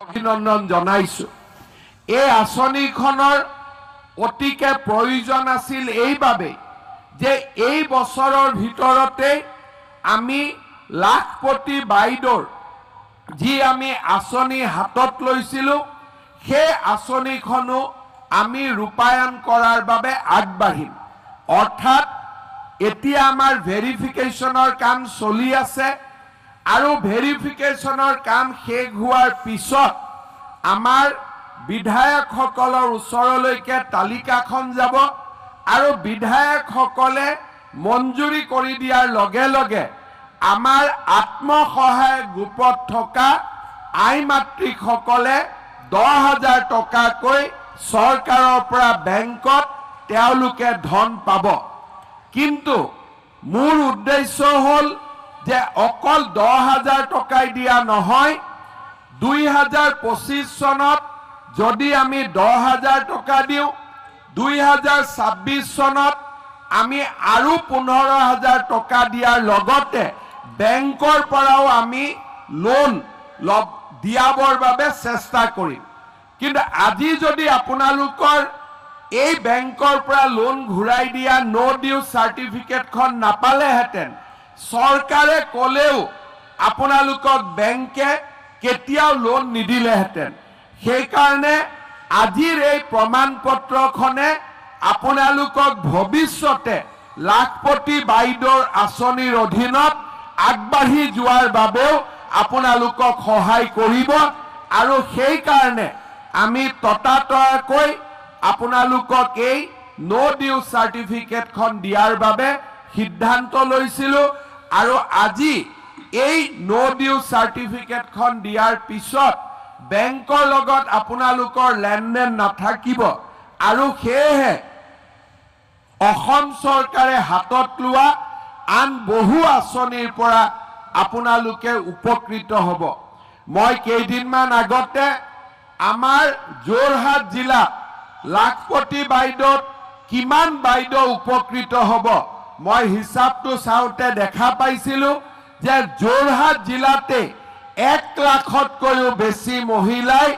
অভিনন্দন জনাইছো। এই আঁচনিখনৰ অতিকে প্ৰয়োজন আছিল এইভাবে যে এই বছৰৰ ভিতৰতে আমি লাখপতি বাইদেউৰ যি আমি আঁচনি হাতত লৈছিলো সেই আঁচনিখনো আমি ৰূপায়ণ কৰাৰ বাবে আগবাঢ়িম। অৰ্থাৎ এতিয়া আমাৰ ভেৰিফিকেশ্যনৰ কাম চলি আছে আৰু ভেৰিফিকেশ্যনৰ কাম শেষ হোৱাৰ পিছত আমাৰ বিধায়কসকলৰ ওচৰলৈকে তালিকাখন যাব আৰু বিধায়কসকলে মঞ্জুৰি কৰি দিয়াৰ লগে লগে আমাৰ আত্মসহায়ক গোটত থকা আই মাতৃসকলে 10,000 টকাকৈ চৰকাৰৰ পৰা বেংকত তেওঁলোকে ধন পাব। কিন্তু মোৰ উদ্দেশ্য হ'ল যে অকল 10,000 টকাই দিয়া নহয়, 2025 চনত যদি আমি 10,000 টকা দিওঁ, 2026 চনত আমি আৰু 15,000 টকা দিয়াৰ লগতে বেংকৰ পৰাও আমি লোন দিয়াবৰ বাবে চেষ্টা কৰিম। কিন্তু আজি যদি আপোনালোকৰ এই বেংকৰ পৰা লোন ঘূৰাই দিয়া নো ডিউ চাৰ্টিফিকেটখন নাপালেহেঁতেন, চৰকাৰে ক'লেও আপোনালোকক বেংকে কেতিয়াও লোন নিদিলেহেঁতেন। সেইকাৰণে আজিৰ এই প্ৰমাণ পত্ৰখনে আপোনালোকক ভৱিষ্যতে লাখপতি বাইদেউৰ আঁচনিৰ অধীনত আগবাঢ়ি যোৱাৰ বাবেও আপোনালোকক সহায় কৰিব আৰু সেইকাৰণে আমি ততাতয়াকৈ আপোনালোকক এই নো ডিউ চাৰ্টিফিকেটখন দিয়াৰ বাবে সিদ্ধান্ত লৈছিলো। আৰু আজি এই নো ডিউ চাৰ্টিফিকেটখন দিয়াৰ পিছত বেংকৰ লগত আপোনালোকৰ লেনদেন নাথাকিব আৰু সেয়েহে অসম চৰকাৰে হাতত লোৱা আন বহু আঁচনিৰ পৰা আপোনালোকে উপকৃত হ'ব। মই কেইদিনমান আগতে আমাৰ যোৰহাট জিলাত লাখপতি বাইদেউত কিমান বাইদেউ উপকৃত হ'ব মই হিচাপটো চাওঁতে দেখা পাইছিলো যে যোৰহাট জিলাতে 1 লাখতকৈও বেছি মহিলাই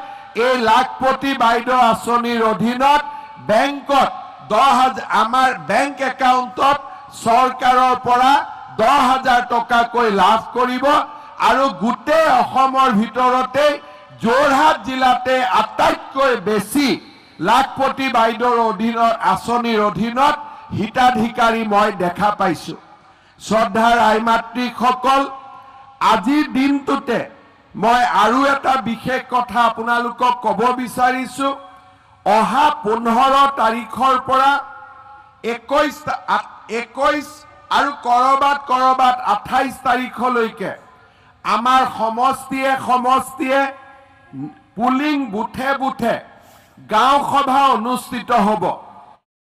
এই লাখপতি বাইদেউ আঁচনিৰ অধীনত বেংকত আমাৰ বেংক একাউণ্টত চৰকাৰৰ পৰা 10,000 টকাকৈ লাভ কৰিব আৰু গোটেই অসমৰ ভিতৰতে যোৰহাট জিলাতে আটাইতকৈ বেছি লাখপতি বাইদেউৰ অধীনৰ আঁচনিৰ অধীনত হিতাধিকাৰী মই দেখা পাইছো। শ্ৰদ্ধাৰ আই মাতৃসকল, আজিৰ দিনটোতে মই আৰু এটা বিশেষ কথা আপোনালোকক ক'ব বিচাৰিছো। অহা 15 তাৰিখৰ পৰা 21 আৰু কৰবাত 28 তাৰিখলৈকে আমাৰ সমষ্টিয়ে পুলিং বুথে গাঁও সভা অনুষ্ঠিত হ'ব।